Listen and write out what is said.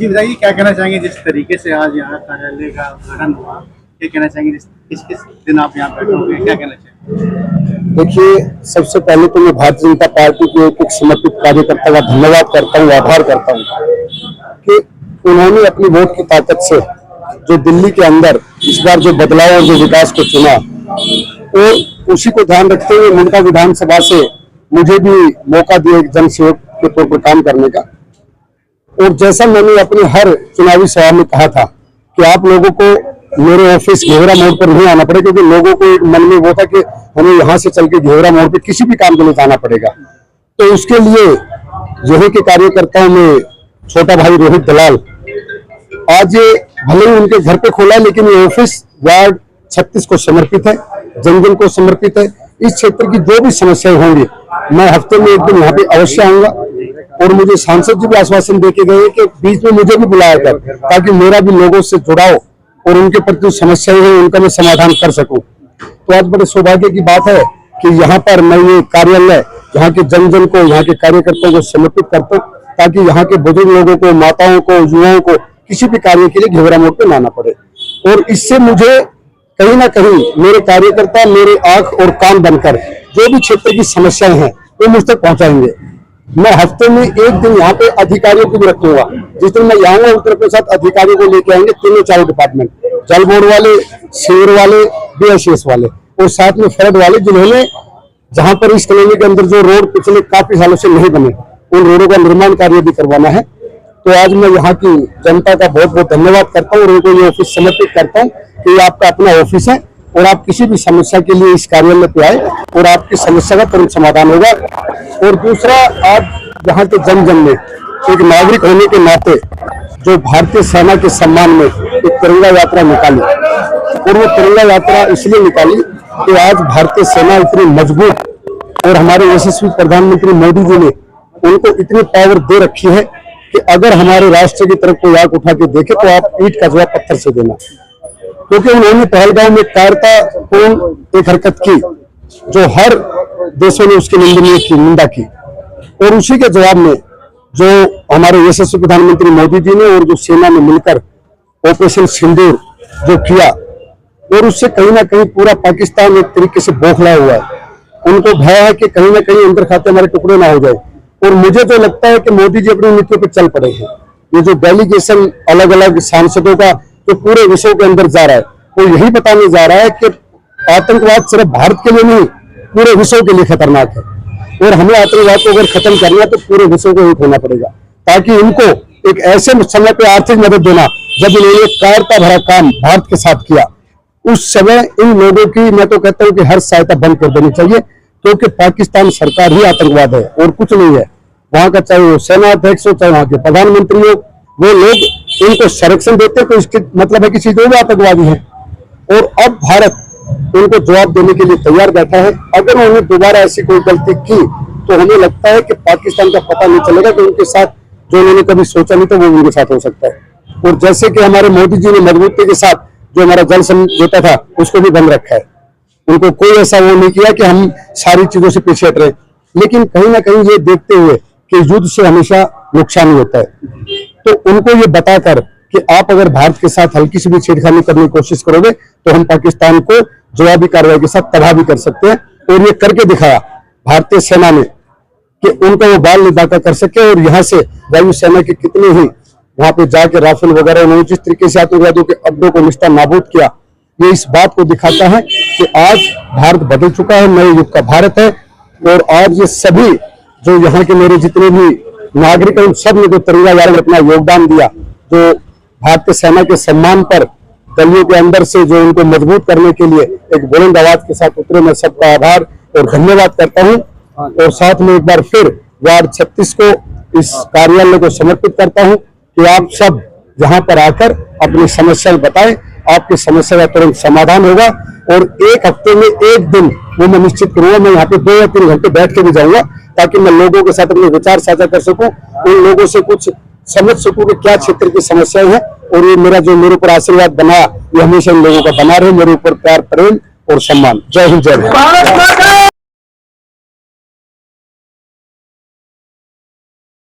जी बताइए, क्या कहना चाहेंगे जिस तरीके से आज यहाँ कार्यालय का उद्घाटन हुआ, क्या कहना चाहेंगे किस किस दिन आप यहाँ बैठोगे, क्या कहना चाहेंगे? देखिए, सबसे पहले तो मैं भारतीय जनता पार्टी के एक समर्पित कार्यकर्ता का धन्यवाद करता हूँ, आभार करता हूँ कि उन्होंने अपनी वोट की ताकत से जो दिल्ली के अंदर इस बार जो बदलाव और जो विकास को चुना, और उसी को ध्यान रखते हुए मुंडका विधानसभा से मुझे भी मौका दिया एक जनसेवक के तौर पर काम करने का। और जैसा मैंने अपनी हर चुनावी सभा में कहा था कि आप लोगों को मेरे ऑफिस घेवरा मोड़ पर नहीं आना पड़ेगा, क्योंकि लोगों को एक मन में वो था कि हमें यहाँ से चल के घेवरा मोड़ पे किसी भी काम के लिए जाना पड़ेगा। तो उसके लिए यही के कार्यकर्ताओं में छोटा भाई रोहित दलाल आज भले ही उनके घर पे खोला है, लेकिन ये ऑफिस वार्ड 36 को समर्पित है, जन जन को समर्पित है। इस क्षेत्र की जो भी समस्याएं होंगी मैं हफ्ते में एक दिन यहाँ पे अवश्य आऊंगा। और मुझे सांसद जी भी आश्वासन देके गए कि बीच में मुझे भी बुलाया कर, ताकि मेरा भी लोगों से जुड़ाव और उनके प्रति जो समस्याएं हैं उनका मैं समाधान कर सकूं। तो आज बड़े सौभाग्य की बात है कि यहाँ पर मैं ये कार्यालय यहाँ के जन जन को, यहाँ के कार्यकर्ताओं को समर्पित करता हूँ, ताकि यहाँ के बुजुर्ग लोगों को, माताओं को, युवाओं को किसी भी कार्य के लिए घेवरा मोड़ पे ना आना पड़े। और इससे मुझे कहीं ना कहीं मेरे कार्यकर्ता मेरे आंख और कान बनकर जो भी क्षेत्र की समस्याएं हैं वो मुझ तक पहुंचाएंगे। मैं हफ्ते में एक दिन यहाँ पे अधिकारियों को भी रखूंगा। जिस दिन मैं आऊंगा उस दिन अपने साथ अधिकारियों को लेके आएंगे, तीनों चारों डिपार्टमेंट, जल बोर्ड वाले, सीवर वाले, BICS वाले और साथ में फ्लड वाले, जिन्होंने जहां पर इस कॉलोनी के अंदर जो रोड पिछले काफी सालों से नहीं बने, उन रोडों का निर्माण कार्य भी करवाना है। तो आज मैं यहाँ की जनता का बहुत बहुत धन्यवाद करता हूँ और उनको ये ऑफिस समर्पित करता हूँ कि ये आपका अपना ऑफिस है और आप किसी भी समस्या के लिए इस कार्यालय पे आए और आपकी समस्या का तुरंत समाधान होगा। और दूसरा, आज यहाँ के जन जन में एक नागरिक होने के नाते जो भारतीय सेना के सम्मान में एक तिरंगा यात्रा निकाली, और वो तिरंगा यात्रा इसलिए निकाली कि आज भारतीय सेना इतनी मजबूत और हमारे यशस्वी प्रधानमंत्री मोदी जी ने उनको इतनी पावर दे रखी है कि अगर हमारे राष्ट्र की तरफ कोई आंख उठा के देखे तो आप ईंट का जवाब पत्थर से देना। क्योंकि उन्होंने पहलगांव में कायरतापूर्ण एक हरकत की जो हर देशों ने उसकी निंदा की, और उसी के जवाब में जो हमारे यशस्वी प्रधानमंत्री मोदी जी ने और जो सेना ने मिलकर ऑपरेशन सिंदूर जो किया, और उससे कहीं ना कहीं पूरा पाकिस्तान एक तरीके से बौखला हुआ है। उनको भय है कि कहीं ना कहीं अंदर खाते हमारे टुकड़े ना हो जाए। और मुझे तो लगता है कि मोदी जी अपनी नीतियों पर चल पड़े हैं। ये जो डेलीगेशन अलग अलग सांसदों का जो पूरे विश्व के अंदर जा रहा है, वो यही बताने जा रहा है कि आतंकवाद सिर्फ भारत के लिए नहीं, पूरे विश्व के लिए खतरनाक है। और हमें आतंकवाद को अगर खत्म करना है तो पूरे विश्व को एक होना पड़ेगा, ताकि इनको एक ऐसे समय पे आर्थिक मदद देना जब इन्होंने कायरता भरा काम भारत के साथ किया, उस समय इन लोगों की मैं तो कहता हूँ कि हर सहायता बंद कर देनी चाहिए। क्योंकि पाकिस्तान सरकार ही आतंकवाद है और कुछ नहीं है। वहां का चाहे वो सेना अध्यक्ष हो, चाहे वहां के प्रधानमंत्री हो, वो लोग इनको संरक्षण देते तो इसके मतलब है कि जो भी आतंकवादी है। और अब भारत उनको जवाब देने के लिए तैयार बैठा है। अगर उन्होंने दोबारा ऐसी कोई गलती की तो हमें लगता है कि पाकिस्तान का पता नहीं चलेगा कि उनके साथ जो उन्होंने कभी सोचा नहीं था वो उनके साथ हो सकता है। और जैसे कि हमारे मोदी जी ने मजबूती के साथ जो हमारा जल समझौता था उसको भी बंद रखा है, उनको कोई ऐसा वो नहीं किया कि हम सारी चीजों से पीछे हट रहे। लेकिन कहीं ना कहीं ये देखते हुए कि युद्ध से हमेशा नुकसान ही होता है, तो उनको ये बताकर कि आप अगर भारत के साथ हल्की सी भी छेड़खानी करने की कोशिश करोगे तो हम पाकिस्तान को जवाबी कार्रवाई के साथ तबाह भी कर सकते हैं। और ये करके दिखाया भारतीय सेना ने कि उनका वो बाल निभाकर कर सके। और यहाँ से वायुसेना के कितने ही वहां पे जाके राफेल वगैरह उन्होंने जिस तरीके से आतंकवादियों के अड्डों को निस्ता नाबूद किया, ये इस बात को दिखाता है कि आज भारत बदल चुका है, नए युग का भारत है। और आज ये सभी जो यहाँ के मेरे जितने भी नागरिक हैं उन सब ने जो तिरंगा यात्रा में अपना योगदान दिया, जो भारतीय सेना के सम्मान पर गलियों के अंदर से जो उनको मजबूत करने के लिए एक बुलंद आवाज के साथ उतरे, मैं सबका आभार और धन्यवाद करता हूँ। और साथ में एक बार फिर वार्ड 36 को इस कार्यालय को समर्पित करता हूँ कि आप सब यहाँ पर आकर अपनी समस्याएं बताएं, आपकी समस्या का तुरंत समाधान होगा। और एक हफ्ते में एक दिन वो मैं निश्चित करूंगा, मैं यहाँ पे 2 या 3 घंटे बैठ के भी जाऊंगा, ताकि मैं लोगों के साथ अपने विचार साझा कर सकूं, उन लोगों से कुछ समझ सकूं कि क्या क्षेत्र की समस्याएं हैं। और ये मेरा जो मेरे ऊपर आशीर्वाद बना, ये हमेशा इन लोगों का बना रहे, मेरे ऊपर प्यार, प्रेम और सम्मान। जय हिंद, जय भारत।